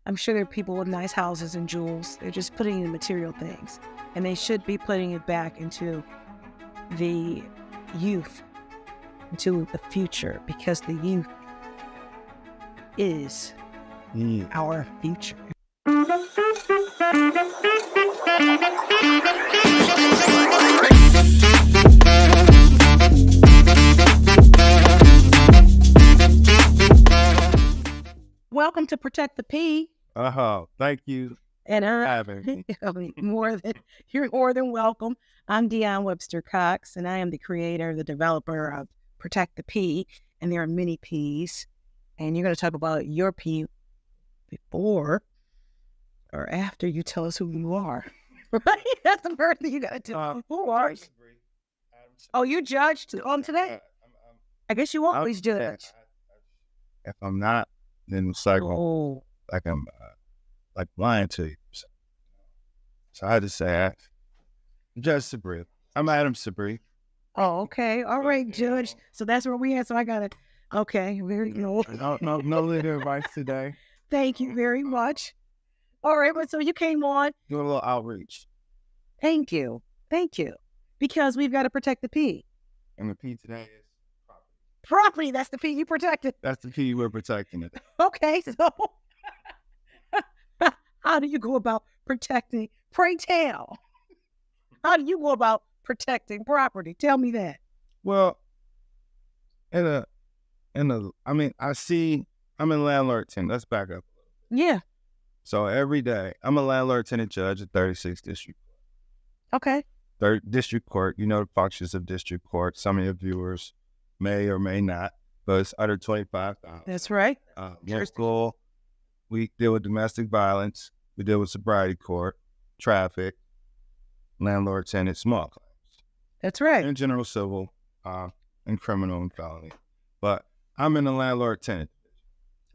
I'm sure there are people with nice houses and jewels. They're just putting in material things. And they should be putting it back into the youth, into the future, because the youth is our future. Welcome to Protect the P. Thank you And for having me. you're more than welcome. I'm Dionne Webster-Cox, and I am the creator, the developer of Protect the P. And there are many Ps. And you're going to talk about your P before or after you tell us who you are. Right? That's the first thing you got to do. Who are you? Oh, you judged on today? I guess you always judge. If I'm not, then it's like, like I'm like lying to you. So I just say, I'm Judge Sabree. I'm Adam Sabree. Oh, okay. All right, Judge. So that's where we at. So I got to, okay. Very good. No legal advice today. Thank you very much. All right. Well, so you came on. Doing a little outreach. Thank you. Thank you. Because we've got to protect the P. And the P today is property. Property. That's the P you protected. That's the P we're protecting today. Okay. So how do you go about protecting? Pray tell. How do you go about protecting property? Tell me that. Well, I'm in landlord tenant. Let's back up. Yeah. So every day, I'm a landlord tenant judge at 36th District. Okay. Third District Court, you know the functions of District Court. Some of your viewers may or may not, but it's under 25,000. That's right. Local, we deal with domestic violence. We deal with sobriety court, traffic, landlord tenant, small claims. That's right. And general civil, and criminal and felony. But I'm in the landlord tenant division.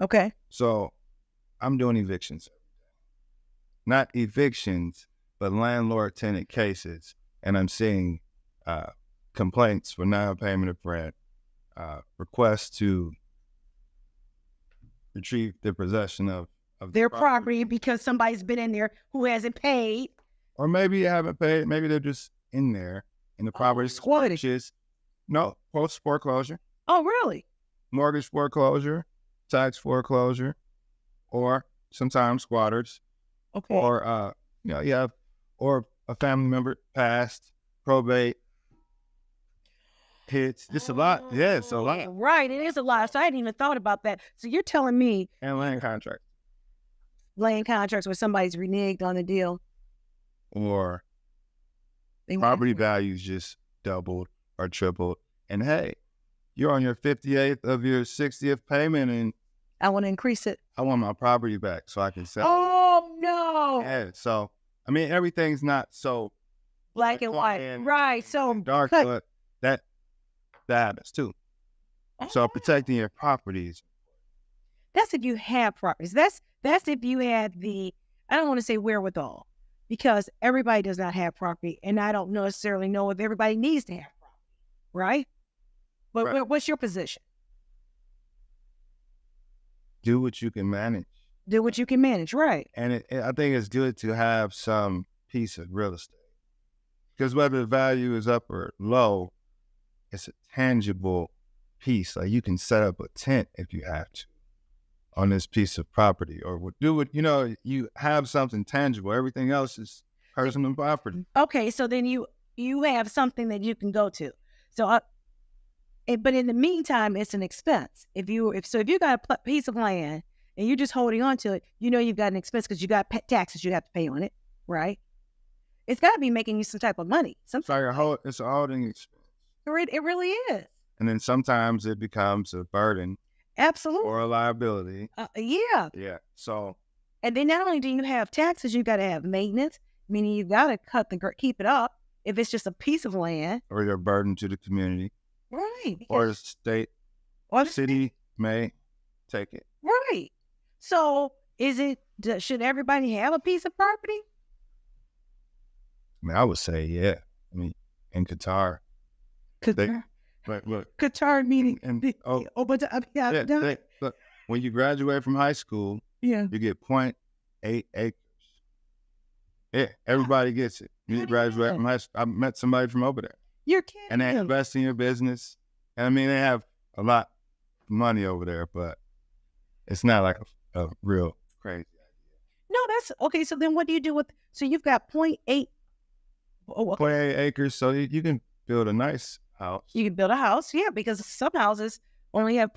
Okay. So I'm doing evictions every day. Not evictions, but landlord tenant cases. And I'm seeing complaints for non-payment of rent, requests to retrieve the possession of their property because somebody's been in there who hasn't paid. Or maybe you haven't paid. Maybe they're just in there and the property is post foreclosure. Oh, really? Mortgage foreclosure, tax foreclosure, or sometimes squatters. Okay. Or or a family member passed, probate, hits. It's a lot. Yeah, it's a lot. Right, it is a lot. So I hadn't even thought about that. So you're telling me. And land contracts. Land contracts where somebody's reneged on the deal. Or property values just doubled or tripled. And hey, you're on your 58th of your 60th payment and I want to increase it. I want my property back so I can sell it. Oh, no. Yeah, so, I mean, everything's not so black and white. Right, so dark, but that happens too. So protecting your properties. That's if you have properties. That's if you have I don't want to say wherewithal, because everybody does not have property, and I don't necessarily know if everybody needs to have property, right? But right. What's your position? Do what you can manage. Do what you can manage, right? And I think it's good to have some piece of real estate, because whether the value is up or low, it's a tangible piece. Like you can set up a tent if you have to on this piece of property, or do it. You have something tangible. Everything else is personal property. Okay, so then you have something that you can go to. So, but in the meantime, it's an expense. If you got a piece of land and you're just holding on to it, you've got an expense because you got taxes you have to pay on it, right? It's got to be making you some type of money. It's like it's a holding expense. It really is. And then sometimes it becomes a burden. Absolutely. Or a liability. Yeah. Yeah. So. And then not only do you have taxes, you got to have maintenance, meaning you got to keep it up if it's just a piece of land. Or you're a burden to the community. Right. Or the state. Or the city may take it. Right. So should everybody have a piece of property? I mean, I would say, yeah. I mean, in Qatar. Qatar meaning. Look, when you graduate from high school, Yeah. you get 0.8 acres. Yeah, everybody gets it. You graduate. I met somebody from over there. You're kidding. And they invest in your business. And I mean, they have a lot of money over there, but it's not like a real crazy idea. No, that's okay. So then what do you do with, so you've got 0.8. Oh, okay. 0.8 acres, so you can build a nice house. You can build a house, yeah, because some houses only have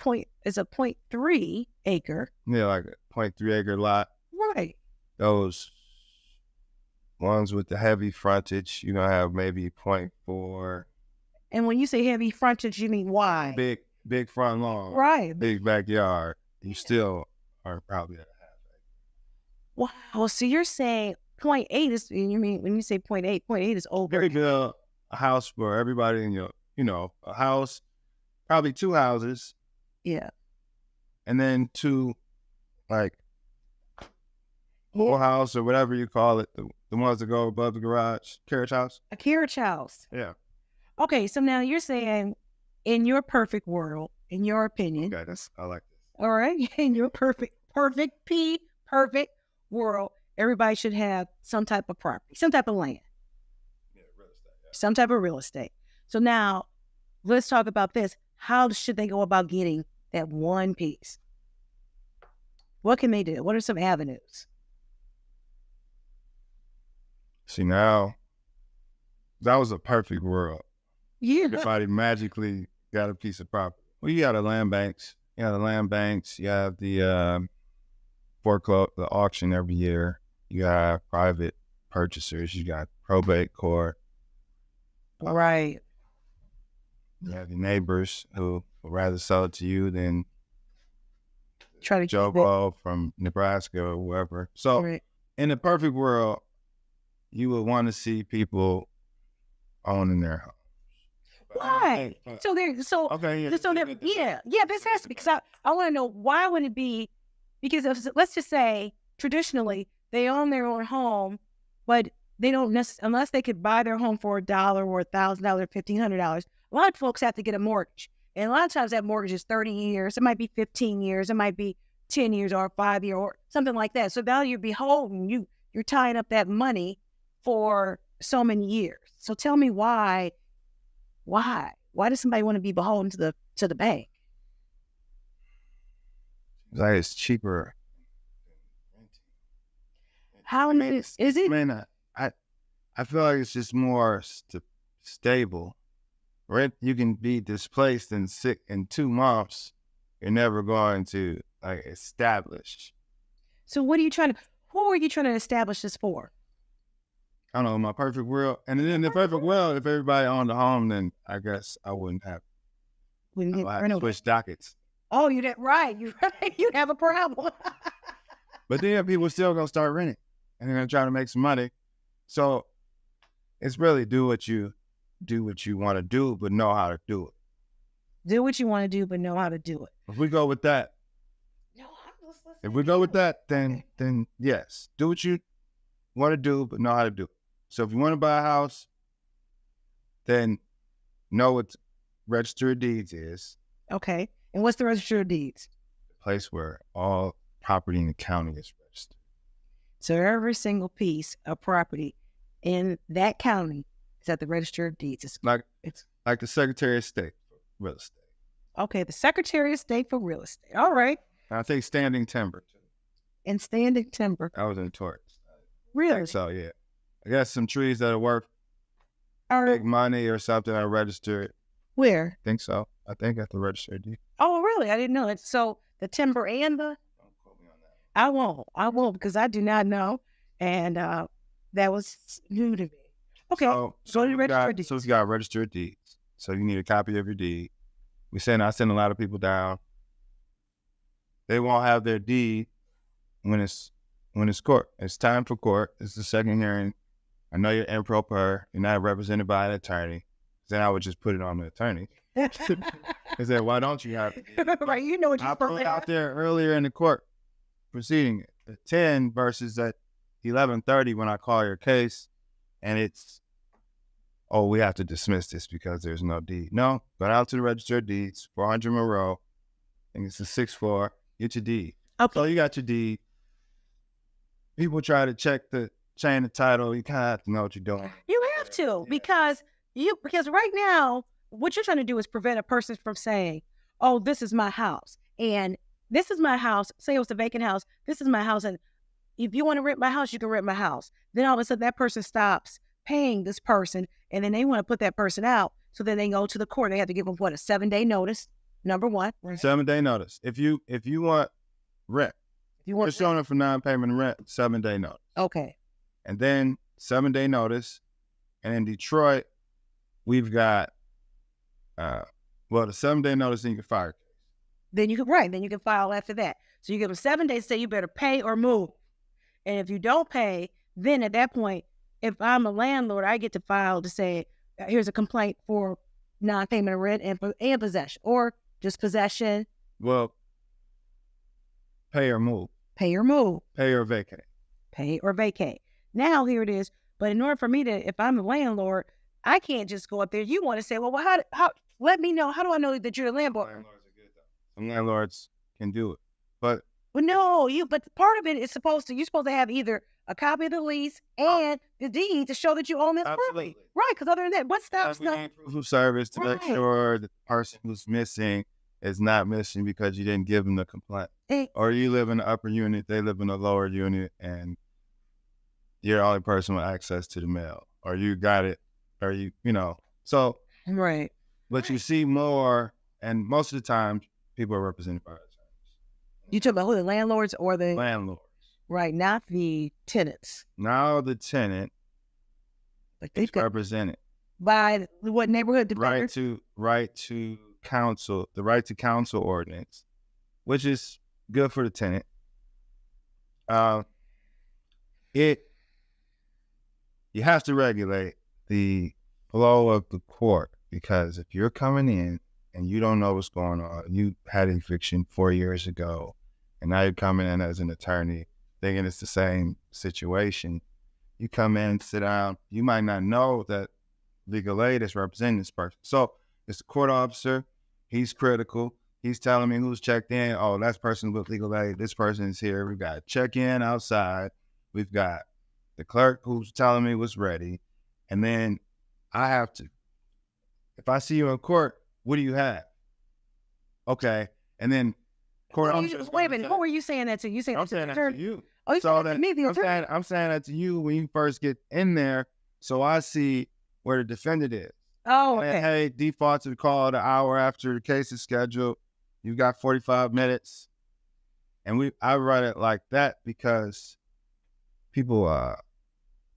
it's a 0.3 acre. Yeah, like a 0.3 acre lot. Right. Those ones with the heavy frontage, have maybe 0.4. And when you say heavy frontage, you mean wide? Big front lawn. Right. Big backyard. You still are probably at a half acre. Wow. So you're saying 0.8 is, you mean, when you say 0.8, 0.8 is over. Very build a house for everybody in your, a house, probably 2 houses. Yeah. And then 2, like, whole house or whatever you call it, the ones that go above the garage, carriage house. A carriage house. Yeah. Okay, so now you're saying, in your perfect world, in your opinion. Okay, I like this. All right, in your perfect world, everybody should have some type of property, some type of land. Yeah, real estate. Yeah. Some type of real estate. So now, let's talk about this. How should they go about getting that one piece? What can they do? What are some avenues? See, now, that was a perfect world. Yeah. Everybody magically got a piece of property. Well, you got the land banks. You have the foreclosure, the auction every year. You got private purchasers. You got probate court. Right. You have your neighbors who would rather sell it to you than try to Joe Blow from Nebraska or whoever. So in the perfect world, you would want to see people owning their home. Why? So this has to be, because I want to know, why would it be? Because let's just say traditionally they own their own home, but they don't necessarily, unless they could buy their home for $1 or $1,000, $1,500. A lot of folks have to get a mortgage, and a lot of times that mortgage is 30 years. It might be 15 years. It might be 10 years or 5 years or something like that. So now you're beholden. You're tying up that money for so many years. So tell me why does somebody want to be beholden to the bank? Like, it's cheaper. How is it? Man, I feel like it's just more stable. Right? You can be displaced in 2 months. You're never going to establish. So who are you trying to establish this for? I don't know, my perfect world. And in the perfect world, if everybody owned a home, then I guess I wouldn't have. I'd have to switch dockets. Oh, you're right. You'd have a problem. But then people still gonna start renting, and they're gonna try to make some money. So it's really do what you want to do, but know how to do it. Do what you want to do, but know how to do it. If we go with that, then yes, do what you want to do, but know how to do it. So if you want to buy a house, then know what Register of Deeds is. Okay. And what's the Register of Deeds? The place where all property in the county is registered. So every single piece of property in that county is at the Register of Deeds. It's like the Secretary of State for real estate. Okay, the Secretary of State for real estate. All right. I think standing timber too. And standing timber. I was in Taurus. Really? So yeah, I got some trees that are worth big money or something. I registered. Where? I think so. I think at the Register of Deeds. Oh, really? I didn't know it. So the timber and the. Don't quote me on that. I won't because I do not know, and that was new to me. Okay. So the Register of Deeds. So it's got Register of Deeds. So you need a copy of your deed. I send a lot of people down. They won't have their deed when it's court. It's time for court. It's the second hearing. I know you're improper. You're not represented by an attorney. Then I would just put it on the attorney. I said, why don't you have it? Right, you know what you're I put it out there earlier in the court proceeding at 10 versus at 11:30 when I call your case, and it's, oh, we have to dismiss this because there's no deed. No, go out to the Register of Deeds, 400 Monroe, and it's a 6-4, get your deed. Okay. So you got your deed. people try to check the chain of title, you kind of have to know what you're doing. You have to, because right now, what you're trying to do is prevent a person from saying, oh, this is my house. And this is my house. Say it was a vacant house. This is my house. And if you want to rent my house, you can rent my house. Then all of a sudden that person stops paying this person, and then they want to put that person out. So then they go to the court. They have to give them a 7-day notice. Number one. 7-day notice. If you want rent, you're showing up for non-payment rent, 7-day notice. Okay. And then 7-day notice. And in Detroit, we've got the 7-day notice, then you can fire. Then you can file after that. So you give them 7 days, say you better pay or move. And if you don't pay, then at that point, if I'm a landlord, I get to file to say, here's a complaint for non-payment of rent and possession, or just possession. Well, pay or move. Pay or move. Pay or vacate. Pay or vacate. Now here it is. But in order for me to, if I'm a landlord, I can't just go up there. You want to say, well, how? Let me know. How do I know that you're a landlord? Landlords are good, though. Some landlords can do it, but But part of it is you're supposed to have either a copy of the lease and the deed to show that you own this property. Right, because other than that, what stops them? Proof of service to make sure the person who's missing is not missing because you didn't give them the complaint. Or you live in the upper unit, they live in the lower unit, and you're the only person with access to the mail. Or you got it, or so. Right. But you see more, and most of the time, people are represented by attorneys. You talking about who, the landlords or the landlords? Right, not the tenants. Now the tenant is represented by what neighborhood defender? Right to counsel, the right to counsel ordinance, which is good for the tenant. You have to regulate the flow of the court, because if you're coming in and you don't know what's going on, you had eviction 4 years ago, and now you're coming in as an attorney thinking it's the same situation. You come in, sit down, you might not know that legal aid is representing this person. So it's a court officer, he's critical, he's telling me who's checked in. Oh, that's person with legal aid, this person is here. We've got check-in outside, we've got the clerk who's telling me what's ready, and then I have to, if I see you in court, what do you have? Okay, and then court officer. Wait a minute, who are you saying that to? You saying I'm saying that to you. Oh, you saying that to me, the attorney? I'm saying that to you when you first get in there, so I see where the defendant is. Oh, okay. And, hey, default to the call an hour after the case is scheduled. You got 45 minutes, and I run it like that because people,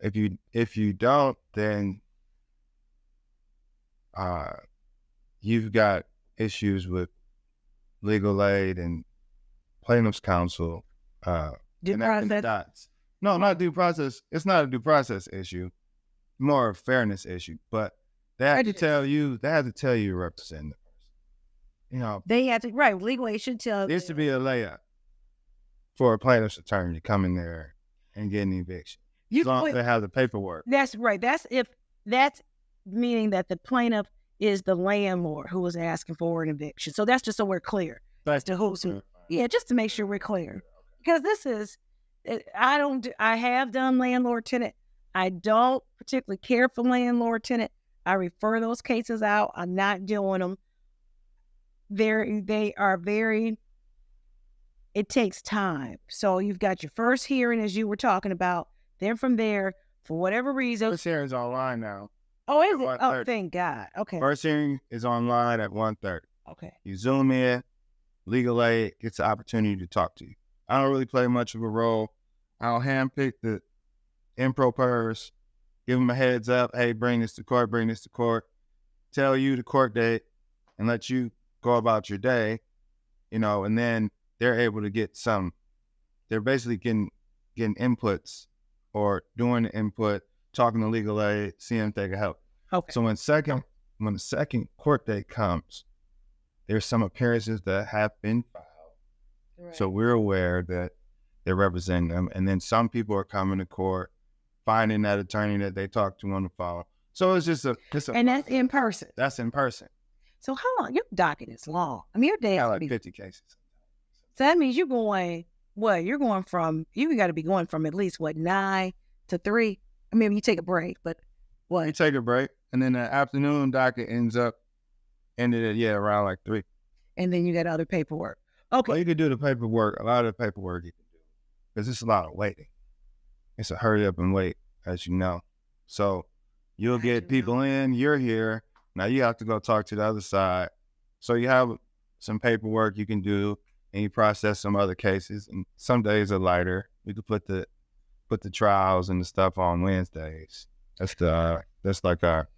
if you don't, then you've got issues with legal aid and plaintiff's counsel. Due process? No, not due process. It's not a due process issue, more a fairness issue. But they have to tell you you're representing the person. They have to, right? Legal aid should tell. There used to be a layup for a plaintiff's attorney to come in there and get an eviction. As long as they have the paperwork. That's right. That's meaning that the plaintiff is the landlord who was asking for an eviction. So that's just so we're clear as to who's who. Yeah, just to make sure we're clear. Because this is, I have done landlord tenant. I don't particularly care for landlord tenant. I refer those cases out. I'm not doing them. They are very, it takes time. So you've got your first hearing, as you were talking about. Then from there, for whatever reason. First hearing is online now. Oh, is it? Oh, thank God. Okay. First hearing is online at 1:30. Okay. You Zoom in, legal aid gets the opportunity to talk to you. I don't really play much of a role. I'll handpick the impropers, give them a heads up. Hey, bring this to court, tell you the court date, and let you go about your day, and then they're able to get they're basically getting inputs or doing the input, talking to legal aid, seeing if they can help. Okay. So when the second court date comes, there's some appearances that have been filed. Right. So we're aware that they're representing them. And then some people are coming to court, finding that attorney that they talked to on the phone. So it's just and that's in person. That's in person. So how long? Your docket is long. I mean, your day has like 50 cases. So that means you're going what you're going from, you got to be going from at least 9 to 3. I mean, you take a break, but what? You take a break, and then the afternoon docket ended at around like 3. And then you got other paperwork. Okay. Well, you can do the paperwork. A lot of the paperwork you can do because it's a lot of waiting. It's a hurry up and wait, as you know. So you'll get people in. You're here now. You have to go talk to the other side. So you have some paperwork you can do, and you process some other cases. And some days are lighter. You can put the trials and the stuff on Wednesdays. That's like our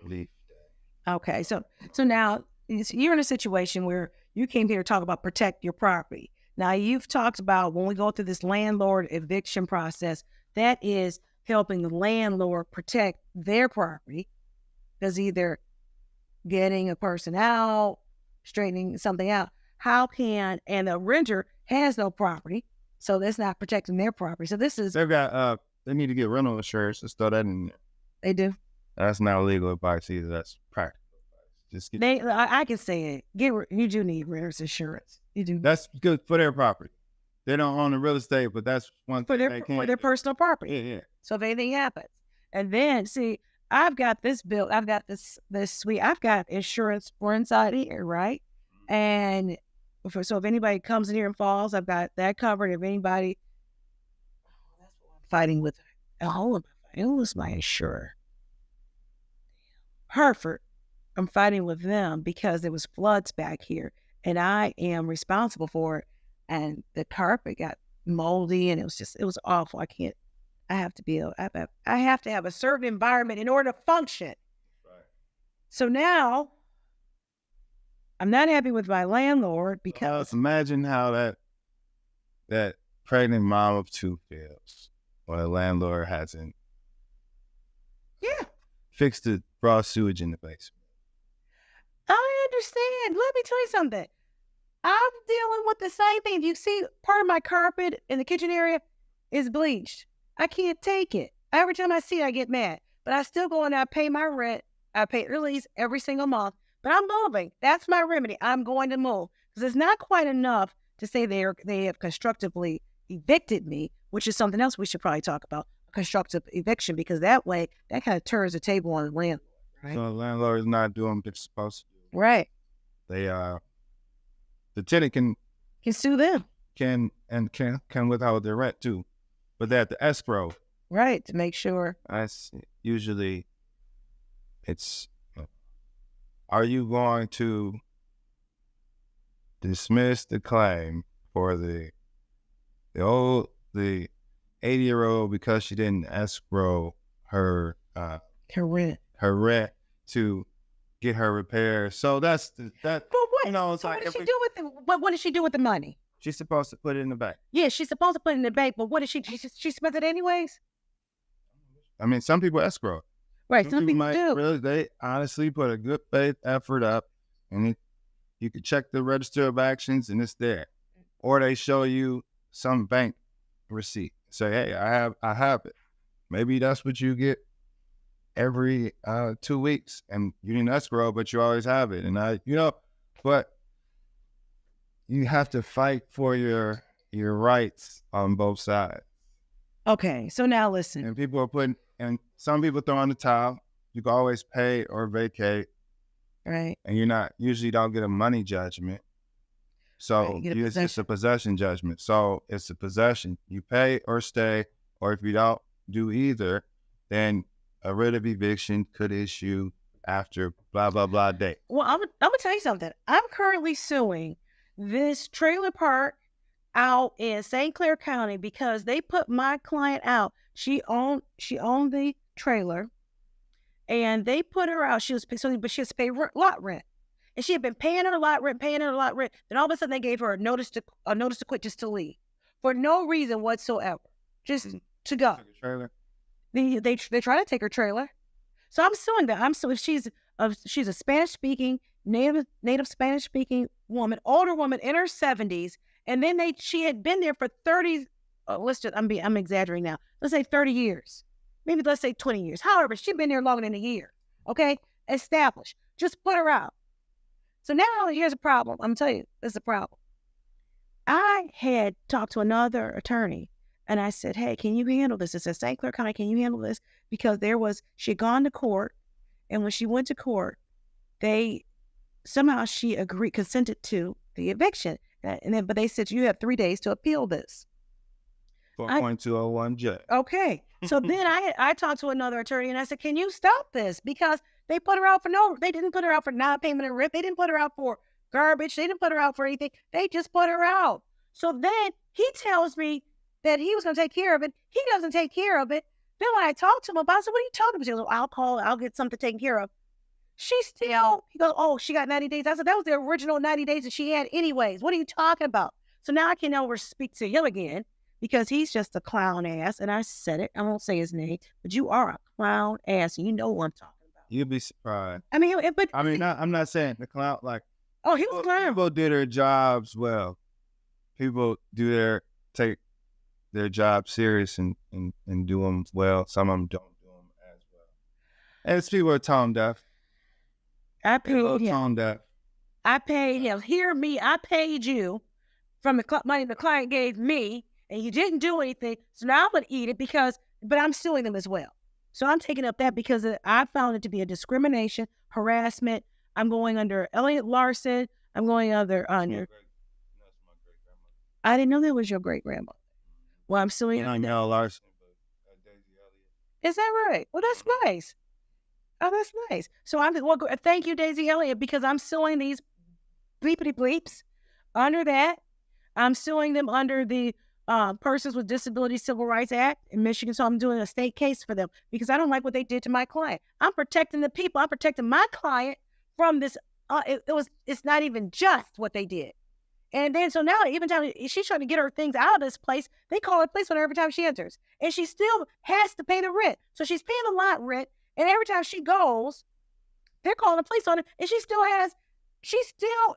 relief day. Okay, so now you're in a situation where you came here to talk about protect your property. Now you've talked about when we go through this landlord eviction process, that is helping the landlord protect their property, because either getting a person out, straightening something out. And the renter has no property, so that's not protecting their property. So this is they need to get rental insurance. Let's throw that in there. They do. That's not legal advice either. That's practical advice. Just I can say it. You do need renter's insurance. You do. That's good for their property. They don't own the real estate, but that's one thing for their personal property. Yeah. So if anything happens, and then see, I've got this bill. I've got this suite. I've got insurance for inside here, right? And so if anybody comes in here and falls, I've got that covered. If anybody, that's what I'm fighting with. It was my insurer. Hereford. I'm fighting with them because there was floods back here, and I am responsible for it. And the carpet got moldy, and it was awful. I have to have a certain environment in order to function. Right. So now I'm not happy with my landlord because imagine how that pregnant mom of 2 feels when a landlord hasn't fixed the raw sewage in the basement. I understand. Let me tell you something. I'm dealing with the same thing. You see, part of my carpet in the kitchen area is bleached. I can't take it. Every time I see it, I get mad. But I still go and I pay my rent. I pay the lease every single month. But I'm moving. That's my remedy. I'm going to move. Because it's not quite enough to say they have constructively evicted me, which is something else we should probably talk about, constructive eviction, because that way, that kind of turns the table on the landlord. Right? So the landlord is not doing what they're supposed to do. Right. They the tenant can sue them. Can withhold their rent too, but they're at the escrow. Right, to make sure. Usually, it's are you going to dismiss the claim for the 80-year-old because she didn't escrow her rent to get her repairs? So that's that. But what? You know, it's so like what did she do with the money? She's supposed to put it in the bank. Yeah, she's supposed to put it in the bank, but what did she spent it anyways? I mean, some people escrow. Right, some people do. Really, they honestly put a good faith effort up, and you can check the register of actions, and it's there. Or they show you some bank receipt. Say, hey, I have it. Maybe that's what you get every 2 weeks, and you didn't escrow, but you always have it. And but you have to fight for your rights on both sides. Okay, so now listen. And some people throw on the towel. You can always pay or vacate. Right. And usually don't get a money judgment. So it's a possession judgment. So it's a possession. You pay or stay, or if you don't do either, then a writ of eviction could issue after blah, blah, blah date. Well, I'm gonna tell you something. I'm currently suing this trailer park out in St. Clair County because they put my client out. She owned the trailer, and they put her out. But she has to pay lot rent, and she had been paying her lot rent. Then all of a sudden they gave her a notice to quit, just to leave for no reason whatsoever, just to go. They try to take her trailer, so I'm suing them. She's a Spanish speaking native Spanish speaking woman, older woman in her 70s. And then she had been there for 30, I'm exaggerating now. Let's say 30 years. Maybe let's say 20 years. However, she'd been there longer than a year. Okay? Established. Just put her out. So now here's a problem. I'm telling you, this is a problem. I had talked to another attorney and I said, hey, can you handle this? It says, St. Clair County, can you handle this? Because she had gone to court, and when she went to court, somehow she consented to the eviction. But they said, you have 3 days to appeal this. 4.201J. Okay. So then I talked to another attorney and I said, can you stop this? Because they put her out they didn't put her out for non-payment of rent. They didn't put her out for garbage. They didn't put her out for anything. They just put her out. So then he tells me that he was going to take care of it. He doesn't take care of it. Then when I talked to him about it, I said, what are you talking about? She goes, I'll get something taken care of. He goes, oh, she got 90 days. I said, that was the original 90 days that she had anyways. What are you talking about? So now I can never speak to him again because he's just a clown ass. And I said it. I won't say his name, but you are a clown ass. And you know what I'm talking about. You'd be surprised. I mean, I'm not saying the clown, like, oh, he was clown. People do their jobs well. People take their job serious and do them well. Some of them don't do them as well. And it's people are tone deaf. I paid him. Tone deaf. I paid him. Hear me. I paid you from the money the client gave me, and you didn't do anything. So now I'm going to eat it but I'm suing them as well. So I'm taking up that because I found it to be a discrimination, harassment. I'm going under Elliot Larson. I'm going under. That's my great grandmother. I didn't know that was your great grandmother. Well, I'm suing. I know Larson, but Daisy Elliott. Is that right? Well, that's nice. Oh, that's nice. So thank you, Daisy Elliott, because I'm suing these bleepity bleeps under that. I'm suing them under the Persons with Disabilities Civil Rights Act in Michigan. So I'm doing a state case for them because I don't like what they did to my client. I'm protecting the people. I'm protecting my client from this. It's not even just what they did. And then, so now, even time she's trying to get her things out of this place, they call a police on her every time she enters. And she still has to pay the rent. So she's paying the lot rent. And every time she goes, they're calling the police on her. And she still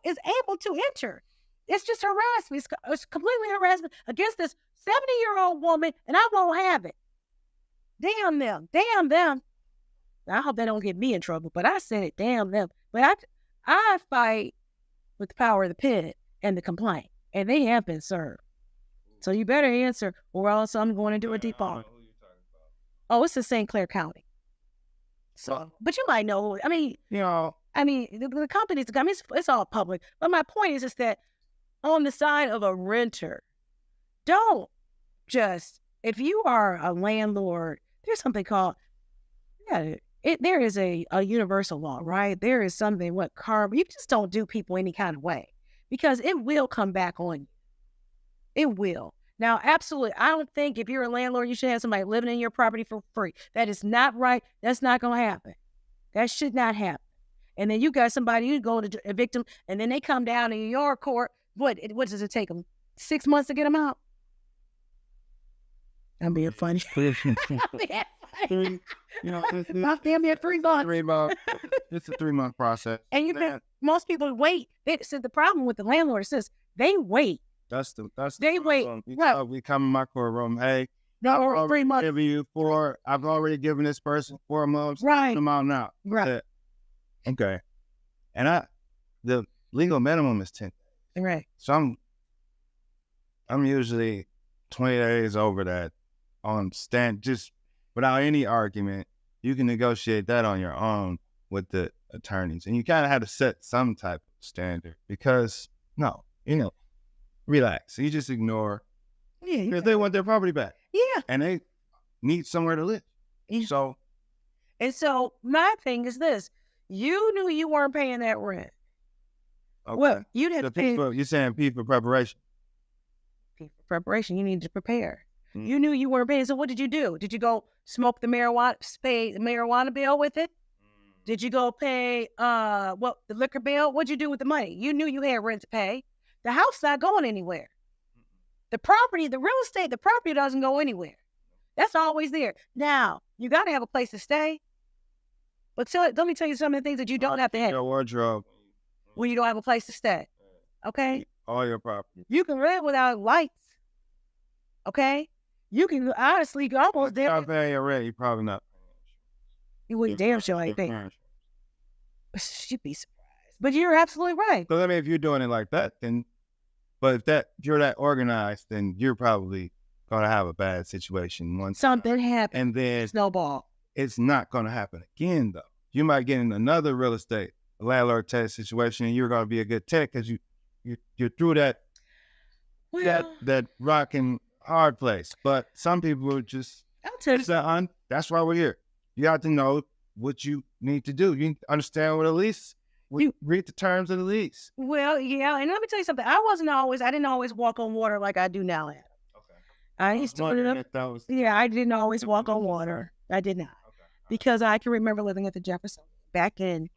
is able to enter. It's just harassment. It's completely harassment against this 70-year-old woman, and I won't have it. Damn them. Damn them. I hope they don't get me in trouble, but I said it. Damn them. But I fight with the power of the pen and the complaint, and they have been served. So you better answer, or else I'm going to do a default. Oh, it's in St. Clair County. So, but you might know. I mean, the companies. I mean, it's all public. But my point is that on the side of a renter, don't just, if you are a landlord, there's something called there is a universal law, right? There is something you just don't do people any kind of way. Because it will come back on you. It will. Now, absolutely, I don't think if you're a landlord, you should have somebody living in your property for free. That is not right. That's not going to happen. That should not happen. And then you got somebody, you go to evict them, and then they come down in your court. What does it take them? 6 months to get them out? I'm being funny. Damn near 3 months. It's a 3-month process. And most people wait. So the problem with the landlord is they wait. That's they wait. Right. We come in my courtroom. Hey, no, 3 months. I've already given this person 4 months. Right. I'm out now. Right. Okay. And the legal minimum is 10 days. Right. So I'm usually 20 days over that on stand, just without any argument. You can negotiate that on your own with the attorneys. And you kind of have to set some type of standard because, relax. You just ignore. Yeah. Because they want their property back. Yeah. And they need somewhere to live. Yeah. So my thing is this. You knew you weren't paying that rent. Okay. Well, you'd have to pay. You're saying P for preparation. P for preparation. You need to prepare. Mm. You knew you weren't paying. So what did you do? Did you go smoke the marijuana bill with it? Mm. Did you go pay the liquor bill? What'd you do with the money? You knew you had rent to pay. The house not going anywhere. The property, the real estate, the property doesn't go anywhere. That's always there. Now, you got to have a place to stay. But let me tell you some of the things that you don't have to have. Your wardrobe. When you don't have a place to stay. Okay? All your property. You can live without lights. Okay? You can honestly almost there. You're not paying your rent. You're probably not. You wouldn't damn sure ain't paying. You'd be surprised. But you're absolutely right. So, if you're doing it like that, then But if you're that organized, then you're probably gonna have a bad situation once something happens, and then snowball. It's not gonna happen again though. You might get in another real estate landlord tenant situation, and you're gonna be a good tenant because you're through that rock and hard place. But some people are just that's why we're here. You have to know what you need to do. You understand what a lease. You read the terms of the lease. Well, yeah, and let me tell you something. I didn't always walk on water like I do now, Adam. Okay. I used to put it up. I didn't always walk on water. I did not. Okay. Because I can remember living at the Jefferson back in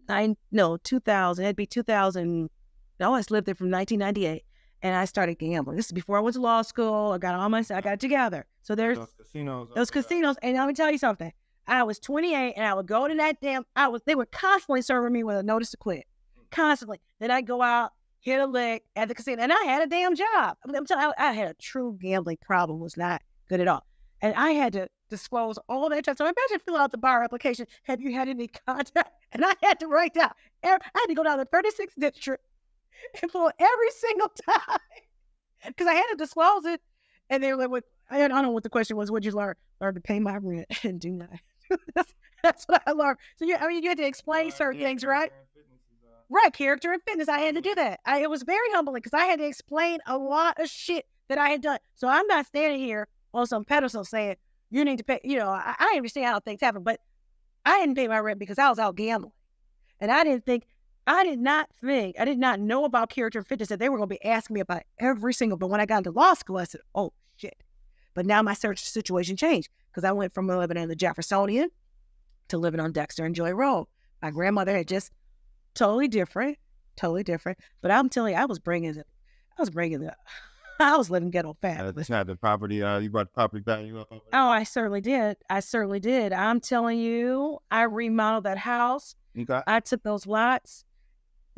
2000. It'd be 2000. No, I lived there from 1998, and I started gambling. This is before I went to law school. I got it together. So there's those casinos, and let me tell you something. I was 28, and I would go to that they were constantly serving me with a notice to quit. Constantly. Then I'd go out, hit a lick at the casino, and I had a damn job. I'm telling you, I had a true gambling problem. It was not good at all. And I had to disclose all that time. So imagine filling out the bar application. Have you had any contact? And I had to write down. I had to go down to 36th district and pull every single time because I had to disclose it. And they were like, I don't know what the question was. What'd you learn? Learn to pay my rent and do not. That's what I learned. So you had to explain certain things, right? Right, character and fitness. I had to do that. It was very humbling because I had to explain a lot of shit that I had done. So I'm not standing here on some pedestal saying you need to pay. I understand how things happen, but I didn't pay my rent because I was out gambling, and I did not know about character and fitness that they were going to be asking me about every single. But when I got into law school, I said, "Oh shit!" But now my search situation changed because I went from living in the Jeffersonian to living on Dexter and Joy Road. My grandmother had just totally different. But I'm telling you, I was living ghetto fast. That's not the property. You brought the property value up. Oh, I certainly did. I'm telling you, I remodeled that house. I took those lots.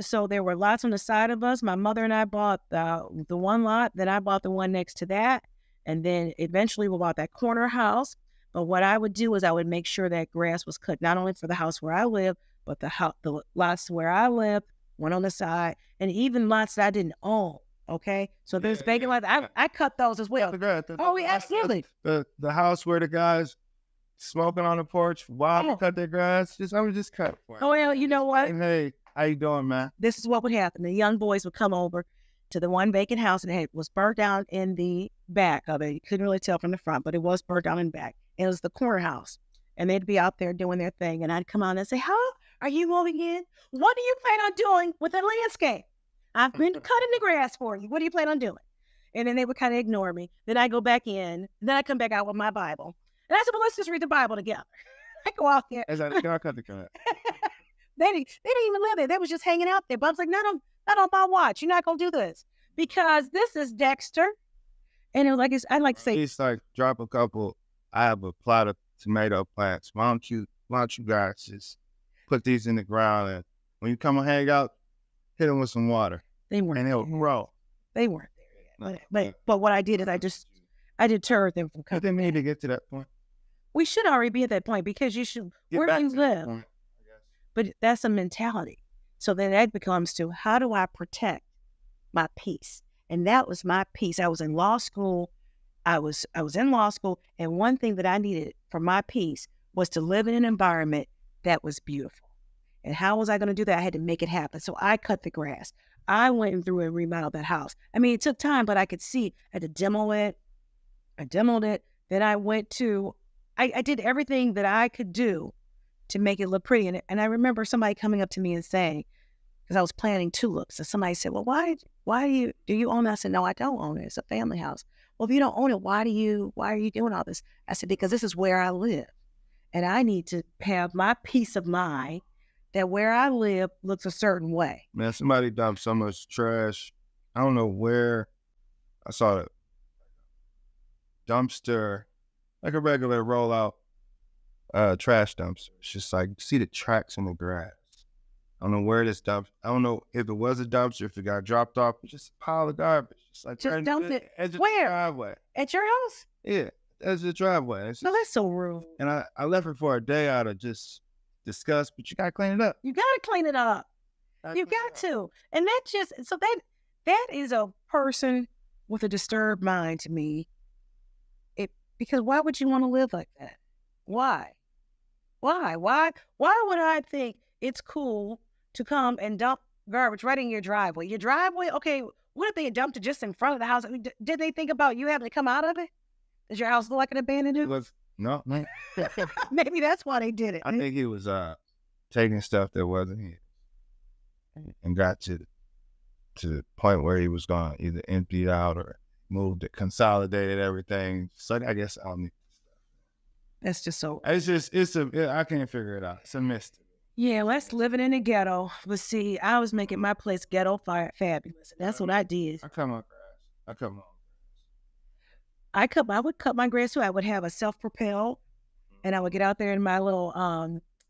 So there were lots on the side of us. My mother and I bought the one lot. Then I bought the one next to that. And then eventually we bought that corner house. But what I would do is I would make sure that grass was cut, not only for the house where I live, but the lots where I live, one on the side, and even lots that I didn't own. Okay, so there's vacant lots. I cut those as well. Absolutely. The house where the guys smoking on the porch while they cut their grass. I would just cut for it. Oh well, you know what? Hey, how you doing, man? This is what would happen. The young boys would come over to the one vacant house, and it was burnt down in the back of it. You couldn't really tell from the front, but it was burnt down in the back. It was the corner house, and they'd be out there doing their thing, and I'd come out and say, "How are you moving in? What do you plan on doing with the landscape? I've been cutting the grass for you. What do you plan on doing?" And then they would kind of ignore me. Then I go back in. Then I come back out with my Bible. And I said, "Well, let's just read the Bible together." I go out there. As I cut the grass. They didn't even live there. They was just hanging out there. But I was like, not on my watch. You're not going to do this. Because this is Dexter. And it was like, I'd like to say. It's like, drop a couple. I have a plot of tomato plants. Why don't you guys just put these in the ground, and when you come and hang out, hit them with some water. They weren't. And they'll grow. They weren't there yet. But what I did is I deterred them from coming. You didn't need to get to that point. We should already be at that point because you should where you live. Point, but that's a mentality. So then that becomes to how do I protect my peace? And that was my peace. I was in law school. I was in law school, and one thing that I needed for my peace was to live in an environment that was beautiful. And how was I going to do that? I had to make it happen. So I cut the grass. I went through and remodeled that house. I mean, it took time, but I could see. I had to demo it. I demoed it. Then I did everything that I could do to make it look pretty. And I remember somebody coming up to me and saying, because I was planting tulips, and somebody said, "Well, why do you own that?" I said, "No, I don't own it. It's a family house." "Well, if you don't own it, why are you doing all this?" I said, "Because this is where I live. And I need to have my peace of mind that where I live looks a certain way." Man, somebody dumped so much trash. I don't know where. I saw a dumpster, like a regular rollout trash dumpster. It's just like, see the tracks in the grass. I don't know where this dumpster. I don't know if it was a dumpster, if it got dropped off. It's just a pile of garbage. Just dumped it. Where? Driveway. At your house? Yeah, as a driveway. No, that's so rude. And I left it for a day out of just disgust, but you gotta clean it up. You gotta clean it up. You got to. And that is a person with a disturbed mind to me. Because why would you want to live like that? Why? Why would I think it's cool to come and dump garbage right in your driveway? Your driveway, okay, what if they had dumped it just in front of the house? I mean, did they think about you having to come out of it? Does your house look like an abandoned house? No. Maybe that's why they did it. I think he was taking stuff that wasn't his and got to the point where he was going to either empty it out or moved it, consolidated everything. So I guess I'll need stuff. That's just so. I can't figure it out. It's a mystery. Yeah, let's living in the ghetto. But see, I was making my place ghetto fabulous. That's what I did. I cut my grass. I would cut my grass too. I would have a self-propel, and I would get out there in my little.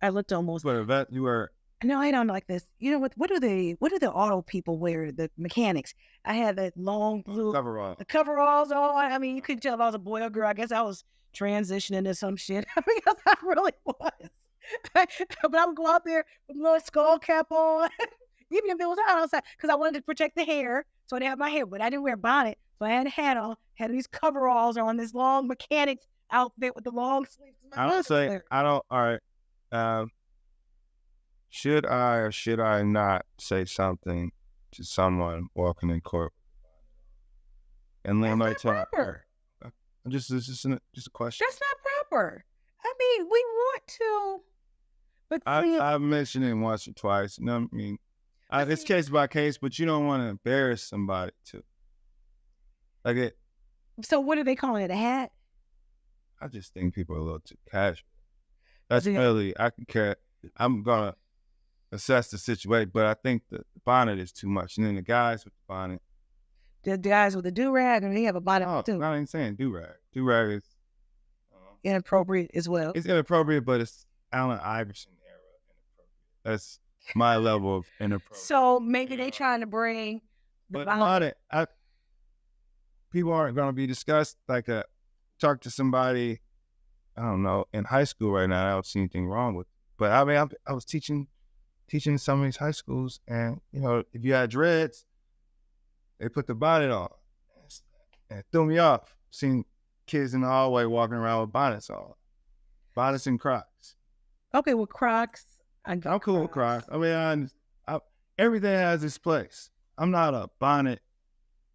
I looked almost. What a vet you were. No, I don't like this. You know what? What do the auto people wear? The mechanics. I had that long blue coverall. The coveralls on. I mean, you couldn't tell if I was a boy or girl. I guess I was transitioning to some shit because I really was. But I would go out there with a little skull cap on, even if it was outside, because I wanted to protect the hair. So I didn't have my hair, but I didn't wear a bonnet. So I had a hat on, had these coveralls on, this long mechanics outfit with the long sleeves. All right. Should I or should I not say something to someone walking in court? And then That's not proper. Just a question. That's not proper. I mean, we want to, but I've mentioned it once or twice. You know what I mean? It's case by case, but you don't want to embarrass somebody too. Like it. So what are they calling it? A hat? I just think people are a little too casual. That's really, I can care. I'm gonna assess the situation, but I think the bonnet is too much. And then the guys with the bonnet. The guys with the do-rag, and they have a bonnet too. I ain't saying do-rag. Do-rag is inappropriate as well. It's inappropriate, but it's Allen Iverson era inappropriate. That's my level of inappropriate. So maybe they trying to bring the bonnet. People aren't going to be discussed. Like talk to somebody, I don't know, in high school right now. I don't see anything wrong with it. But I mean, I was teaching some of these high schools, and you know, if you had dreads, they put the bonnet on, and it threw me off. Seeing kids in the hallway walking around with bonnets on, bonnets and Crocs. Okay, well, Crocs. I'm cool with Crocs. I mean, everything has its place. I'm not a bonnet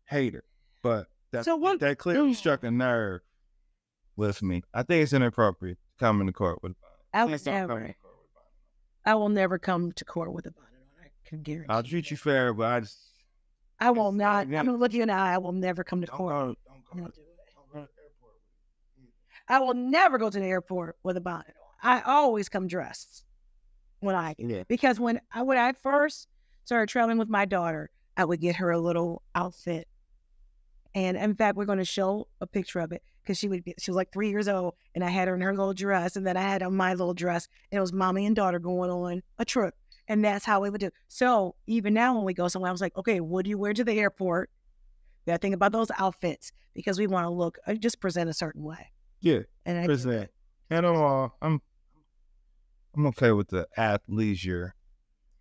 hater, but that clearly struck a nerve with me. I think it's inappropriate to come into court with a bonnet. I will never come to court with a bonnet on. I can guarantee. I'll treat you fair, but I will not. I'm going to look you in the eye. I will never come to court. Don't go to the airport. I will never go to the airport with a bonnet on. I always come dressed because when I first started traveling with my daughter, I would get her a little outfit. And in fact, we're going to show a picture of it because she was like 3 years old, and I had her in her little dress, and then I had on my little dress, and it was mommy and daughter going on a trip, and that's how we would do. So even now when we go somewhere, I was like, okay, what do you wear to the airport? You got to think about those outfits because we want to look, just present a certain way. Yeah, and I present. And I'm okay with the athleisure,